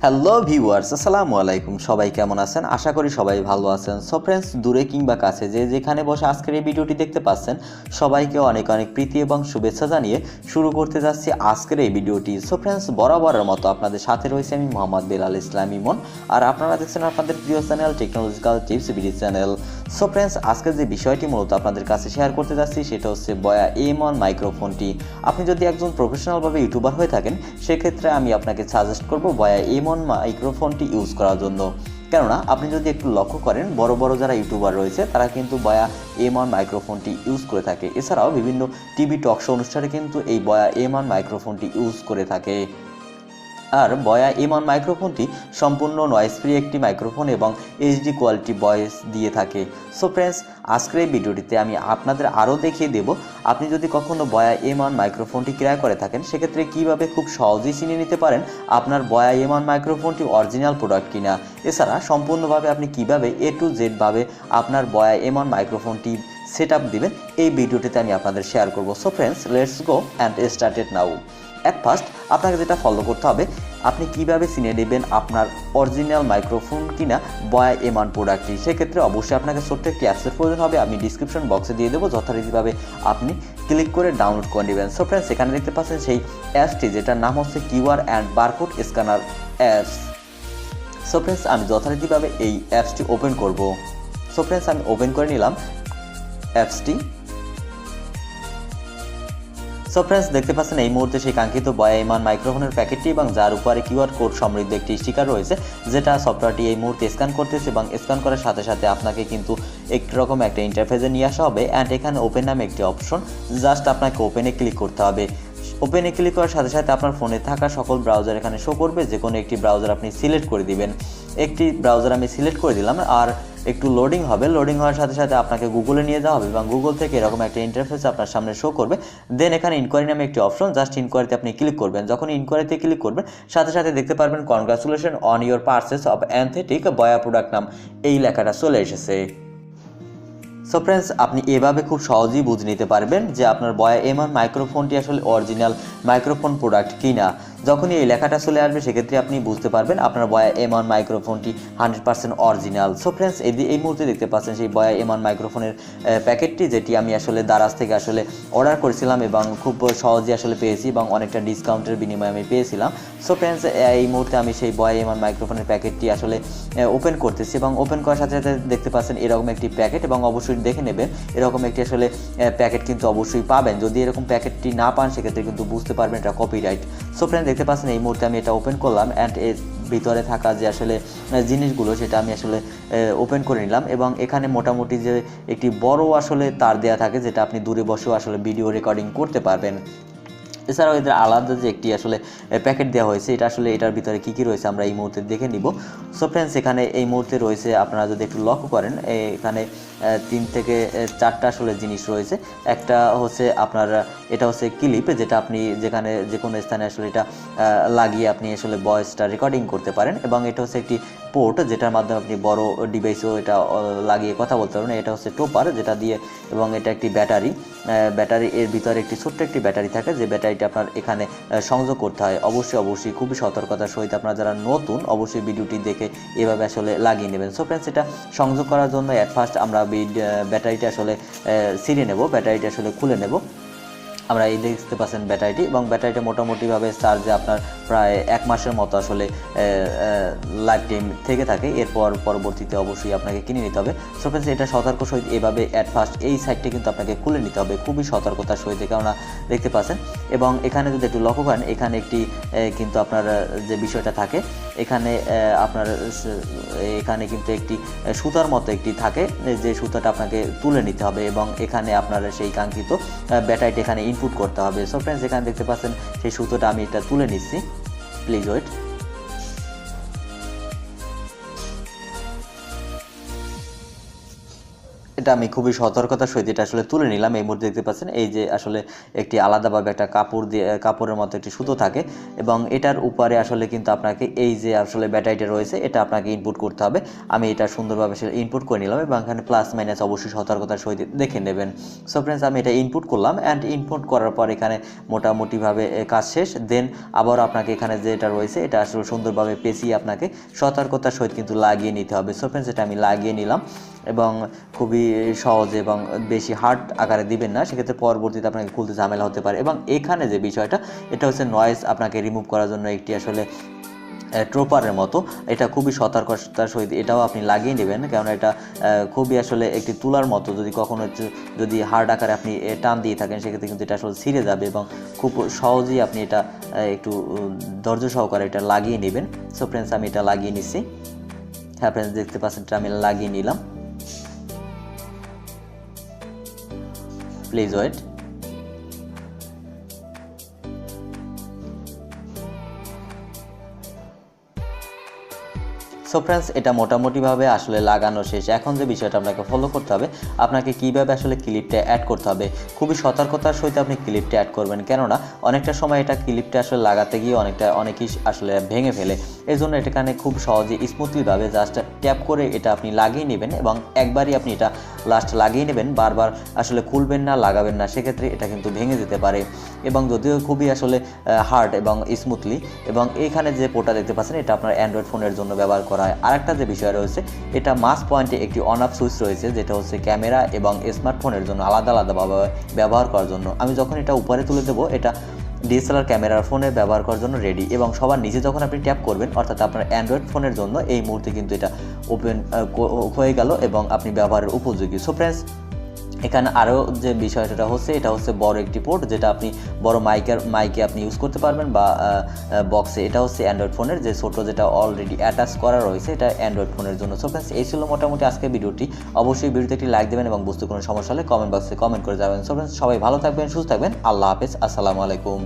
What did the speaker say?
Hello viewers, আসসালামু আলাইকুম। সবাই কেমন আছেন? আশা করি সবাই ভালো আছেন। সো ফ্রেন্ডস, দূরে কিংবা কাছে যে যেখানে বসে আজকের এই ভিডিওটি দেখতে পাচ্ছেন, সবাইকে অনেক অনেক প্রীতি এবং শুভেচ্ছা জানিয়ে শুরু করতে যাচ্ছি আজকের এই ভিডিওটি। সো ফ্রেন্ডস, বরাবরের মতো আপনাদের সাথে রয়েছে আমি মোহাম্মদ বেলাল ইসলাম ইমন, আর আপনারা দেখছেন আপনাদের প্রিয় channel technological tips video channel. So friends, আজকের যে বিষয়টি মূলত আপনাদের কাছে শেয়ার করতে যাচ্ছি সেটা হচ্ছে বয়া M1 মাইক্রোফোনটি। আপনি যদি একজন প্রফেশনালভাবে ইউটিউবার হয়ে থাকেন, সেক্ষেত্রে আমি আপনাকে সাজেস্ট করব বয়া M1 মাইক্রোফোনটি ইউজ করার জন্য। কেননা আপনি যদি একটু লক্ষ্য করেন, বড় বড় যারা ইউটিউবার রয়েছে তারা কিন্তু বয়া M1 মাইক্রোফোনটি ইউজ করে থাকে। এছাড়াও বিভিন্ন টিভি টক শো অনুষ্ঠানে কিন্তু এই বয়া M1 মাইক্রোফোনটি ইউজ করে থাকে। আর বয়া M1 মাইক্রোফোনটি সম্পূর্ণ নয়েজ ফ্রি একটি মাইক্রোফোন এবং এইচডি কোয়ালিটি ভয়েস দিয়ে থাকে। সো ফ্রেন্ডস, আজকের এই ভিডিওটিতে আমি আপনাদের আরও দেখিয়ে দেব আপনি যদি কখনো বয়া M1 মাইক্রোফোনটি ক্রয় করে থাকেন, সেক্ষেত্রে কীভাবে খুব সহজেই চিনে নিতে পারেন আপনার বয়া M1 মাইক্রোফোনটি অরিজিনাল প্রোডাক্ট কিনা। এছাড়া সম্পূর্ণভাবে আপনি কীভাবে A to Z ভাবে আপনার বয়া M1 মাইক্রোফোনটি সেট আপ দেবেন, এই ভিডিওটিতে আমি আপনাদের শেয়ার করব। So friends, let's go and started now. At first আপনাকে যেটা ফলো করতে হবে, আপনি কিভাবে চিনে নেবেন আপনার অরিজিনাল মাইক্রোফোন কিনা বয়া M1 প্রোডাক্টটি। সেক্ষেত্রে অবশ্যই আপনাকে ছোট্ট একটি অ্যাপসের প্রয়োজন হবে, আমি ডিসক্রিপশন বক্সে দিয়ে দেবো, যথারীতিভাবে আপনি ক্লিক করে ডাউনলোড করে নেবেন। সো ফ্রেন্ডস, এখানে দেখতে পাচ্ছেন সেই অ্যাপসটি, যেটার নাম হচ্ছে QR and barcode scanner apps. So friends, আমি যথারীতিভাবে এই অ্যাপসটি ওপেন করব। সো ফ্রেন্ডস, আমি ওপেন করে নিলাম অ্যাপসটি। সো ফ্রেন্ডস, দেখতে পাচ্ছেন এই মুহূর্তে সেই কাঙ্ক্ষিত বয়া M1 মাইক্রোফোনের প্যাকেটটি এবং যার উপরে কিউআর কোড সমৃদ্ধ একটি স্টিকার রয়েছে, যেটা সফটওয়্যারটি এই মুহূর্তে স্ক্যান করতেছে এবং স্ক্যান করার সাথে সাথে আপনাকে কিন্তু একরকম একটা ইন্টারফেসে নিয়ে আসা হবে। অ্যান্ড এখানে ওপেন নামে একটি অপশন, জাস্ট আপনাকে ওপেনে ক্লিক করতে হবে। ওপেনে ক্লিক করার সাথে সাথে আপনার ফোনে থাকা সকল ব্রাউজার এখানে শো করবে। যে কোনো একটি ব্রাউজার আপনি সিলেক্ট করে দিবেন। একটি ব্রাউজার আমি সিলেক্ট করে দিলাম, আর একটু লোডিং হবে। লোডিং হওয়ার সাথে সাথে আপনাকে গুগলে নিয়ে যাওয়া হবে এবং গুগল থেকে এরকম একটা ইন্টারফেস আপনার সামনে শো করবে। দেন এখানে ইনকোয়ারি নামে একটি অপশন, জাস্ট ইনকোয়ারিতে আপনি ক্লিক করবেন। যখন ইনকোয়ারিতে ক্লিক করবেন, সাথে সাথে দেখতে পারবেন congratulation on your purchase of authentic Boya product নাম, এই লেখাটা চলে এসেছে। সো ফ্রেন্ডস, আপনি এভাবে খুব সহজেই বুঝে নিতে পারবেন যে আপনার বয়া M1 মাইক্রোফোনটি আসলে অরিজিনাল মাইক্রোফোন প্রোডাক্ট কিনা। যখনই এই লেখাটা চলে আসবে, সেক্ষেত্রে আপনি বুঝতে পারবেন আপনার বয়া M1 মাইক্রোফোনটি 100% অরিজিনাল। সো ফ্রেন্ডস, এই মুহূর্তে দেখতে পাচ্ছেন সেই বয়া M1 মাইক্রোফোনের প্যাকেটটি, যেটি আমি আসলে দারাজ থেকে আসলে অর্ডার করেছিলাম এবং খুব সহজেই আসলে পেয়েছি এবং অনেকটা ডিসকাউন্টের বিনিময়ে আমি পেয়েছিলাম। সো ফ্রেন্ডস, এই মুহূর্তে আমি সেই বয়া M1 মাইক্রোফোনের প্যাকেটটি আসলে ওপেন করতেছি এবং ওপেন করার সাথে সাথে দেখতে পাচ্ছেন এরকম একটি প্যাকেট, এবং অবশ্যই দেখে নেবেন এরকম একটি আসলে প্যাকেট কিন্তু অবশ্যই পাবেন। যদি এরকম প্যাকেটটি না পান, সেক্ষেত্রে কিন্তু বুঝতে পারবেন এটা কপিরাইট। সো ফ্রেন্ড, দেখতে পাচ্ছেন এই মুহূর্তে আমি এটা ওপেন করলাম অ্যান্ড এর ভিতরে থাকা যে আসলে জিনিসগুলো, সেটা আমি আসলে ওপেন করে নিলাম। এবং এখানে মোটামুটি যে একটি বড় আসলে তার দেওয়া থাকে, যেটা আপনি দূরে বসেও আসলে ভিডিও রেকর্ডিং করতে পারবেন। এছাড়াও এদের আলাদা যে একটি আসলে প্যাকেট দেওয়া হয়েছে, এটা আসলে এটার ভিতরে কী কী রয়েছে আমরা এই মুহূর্তে দেখে নিব। সো ফ্রেন্ডস, এখানে এই মুহূর্তে রয়েছে, আপনারা যদি একটু লক্ষ্য করেন, এখানে 3 থেকে 4টা আসলে জিনিস রয়েছে। একটা হচ্ছে আপনার, এটা হচ্ছে ক্লিপ, যেটা আপনি যেখানে যে কোনো স্থানে আসলে এটা লাগিয়ে আপনি আসলে ভয়েসটা রেকর্ডিং করতে পারেন। এবং এটা হচ্ছে একটি পোর্ট, যেটার মাধ্যমে আপনি বড় ডিভাইসেও এটা লাগিয়ে কথা বলতে পারবেন। এটা হচ্ছে টোপার, যেটা দিয়ে, এবং এটা একটি ব্যাটারি। এর ভিতরে একটি ছোট্ট একটি ব্যাটারি থাকে, যে ব্যাটারিটা আপনার এখানে সংযোগ করতে হয়। অবশ্যই খুবই সতর্কতার সহিত আপনারা যারা নতুন, অবশ্যই ভিডিওটি দেখে এভাবে আসলে লাগিয়ে নেবেন। সো ফ্রেন্ডস, এটা সংযোগ করার জন্য অ্যাট ফার্স্ট আমরা ব্যাটারিটা আসলে ছিঁড়ে নেব, ব্যাটারিটা আসলে খুলে নেব। আমরা এই দেখতে পাচ্ছেন ব্যাটারিটি, এবং ব্যাটারিটা মোটামুটিভাবে চার্জে আপনার প্রায় 1 মাসের মতো আসলে লাইফ টাইম থেকে থাকে। এরপর পরবর্তীতে অবশ্যই আপনাকে কিনে নিতে হবে। সো ফ্রেন্ডস, এটা সতর্ক সহিত এভাবে অ্যাট ফার্স্ট এই সাইডটি কিন্তু আপনাকে খুলে নিতে হবে খুবই সতর্কতার সহিত, কেননা দেখতে পাচ্ছেন। এবং এখানে যদি একটু লক্ষ্য করেন, এখানে একটি কিন্তু আপনার যে বিষয়টা থাকে, এখানে আপনার এখানে কিন্তু একটি সুতার মতো একটি থাকে, যে সুতাটা আপনাকে তুলে নিতে হবে এবং এখানে আপনার সেই কাঙ্ক্ষিত ব্যাটারিটা এখানে ইনপুট করতে হবে। সো ফ্রেন্ডস, এখানে দেখতে পাচ্ছেন সেই সুতোটা আমি এটা তুলে নিচ্ছি, প্লিজ ওয়েট। এটা এটা আমি খুবই সতর্কতার সহিত এটা আসলে তুলে নিলাম। এই মুহূর্তে দেখতে পাচ্ছেন এই যে আসলে একটি আলাদাভাবে একটা কাপড় দিয়ে কাপড়ের মতো একটি সুতো থাকে এবং এটার উপরে আসলে কিন্তু আপনাকে এই যে আসলে ব্যাটারিটা রয়েছে এটা আপনাকে ইনপুট করতে হবে। আমি এটা সুন্দরভাবে ইনপুট করে নিলাম এবং এখানে প্লাস মাইনাস অবশ্যই সতর্কতার সহিত দেখে নেবেন। সো ফ্রেন্ডস, আমি এটা ইনপুট করলাম অ্যান্ড ইনপুট করার পর এখানে মোটামুটিভাবে কাজ শেষ। দেন আবার আপনাকে এখানে যেটা রয়েছে এটা আসলে সুন্দরভাবে পেঁচিয়ে আপনাকে সতর্কতার সহিত কিন্তু লাগিয়ে নিতে হবে। সো ফ্রেন্ডস, এটা আমি লাগিয়ে নিলাম এবং খুবই সহজ এবং বেশি হার্ড আকারে দিবেন না, সেক্ষেত্রে পরবর্তীতে আপনাকে খুলতে ঝামেলা হতে পারে। এবং এখানে যে বিষয়টা এটা হচ্ছে নয়েজ আপনাকে রিমুভ করার জন্য একটি আসলে ট্রোপারের মতো, এটা খুবই সতর্কতার সহিত এটাও আপনি লাগিয়ে নেবেন, কারণ এটা খুবই আসলে একটি তুলার মতো, যদি কখনো যদি হার্ড আকারে আপনি টান দিয়ে থাকেন সেক্ষেত্রে কিন্তু এটা আসলে ছিঁড়ে যাবে এবং খুব সহজেই আপনি এটা একটু ধৈর্য সহকারে এটা লাগিয়ে নেবেন। সো ফ্রেন্ডস, আমি এটা লাগিয়ে নিচ্ছি। হ্যাঁ ফ্রেন্ডস, দেখতে পাচ্ছেন এটা আমি লাগিয়ে নিলাম। Please wait. সো ফ্রেন্ডস, এটা মোটামুটিভাবে আসলে লাগানো শেষ। এখন যে বিষয়টা আপনাকে ফলো করতে হবে, আপনাকে কীভাবে আসলে ক্লিপটা অ্যাড করতে হবে। খুবই সতর্কতার সহিত আপনি ক্লিপটা অ্যাড করবেন, কেননা অনেকটা সময় এটা ক্লিপটা আসলে লাগাতে গিয়ে অনেকেই আসলে ভেঙে ফেলে। এই জন্য এটাখানে খুব সহজে স্মুথলিভাবে জাস্ট ট্যাপ করে এটা আপনি লাগিয়ে নেবেন এবং একবারই আপনি এটা লাস্ট লাগিয়ে নেবেন, বারবার আসলে খুলবেন না, লাগাবেন না, সেক্ষেত্রে এটা কিন্তু ভেঙে যেতে পারে। এবং যদিও খুবই আসলে হার্ড এবং স্মুথলি। এবং এইখানে যে পোর্টটা দেখতে পাচ্ছেন এটা আপনার অ্যান্ড্রয়েড ফোনের জন্য ব্যবহার করা হয়। আরেকটা যে বিষয় রয়েছে, এটা মাস পয়েন্টে একটি অন অফ সুইচ রয়েছে, যেটা হচ্ছে ক্যামেরা এবং স্মার্টফোনের জন্য আলাদা আলাদাভাবে ব্যবহার করার জন্য। আমি যখন এটা উপরে তুলে দেবো, এটা ডিএসএলআর ক্যামেরার ফোনে ব্যবহার করার জন্য রেডি। এবং সবার নিচে যখন আপনি ট্যাপ করবেন, অর্থাৎ আপনার অ্যান্ড্রয়েড ফোনের জন্য এই মুহূর্তে কিন্তু এটা ওপেন হয়ে গেল এবং আপনি ব্যবহারের উপযোগী। সো ফ্রেন্ডস, এখানে আরও যে বিষয়টা হচ্ছে, এটা হচ্ছে বড় একটি পোর্ট, যেটা আপনি বড় মাইকে আপনি ইউজ করতে পারবেন বা বক্সে। এটা হচ্ছে অ্যান্ড্রয়েড ফোনের যে ছোটো, যেটা অলরেডি অ্যাটাচ করা রয়েছে, এটা অ্যান্ড্রয়েড ফোনের জন্য। সো ফ্রেন্ডস, এই ছিল মোটামুটি আজকের ভিডিওটি। অবশ্যই ভিডিওতে একটি লাইক দেবেন এবং বুঝতে কোনো সমস্যা হলে কমেন্ট বক্সে কমেন্ট করে যাবেন। সো ফ্রেন্ডস, সবাই ভালো থাকবেন, সুস্থ থাকবেন। আল্লাহ হাফেজ, আসসালামু আলাইকুম।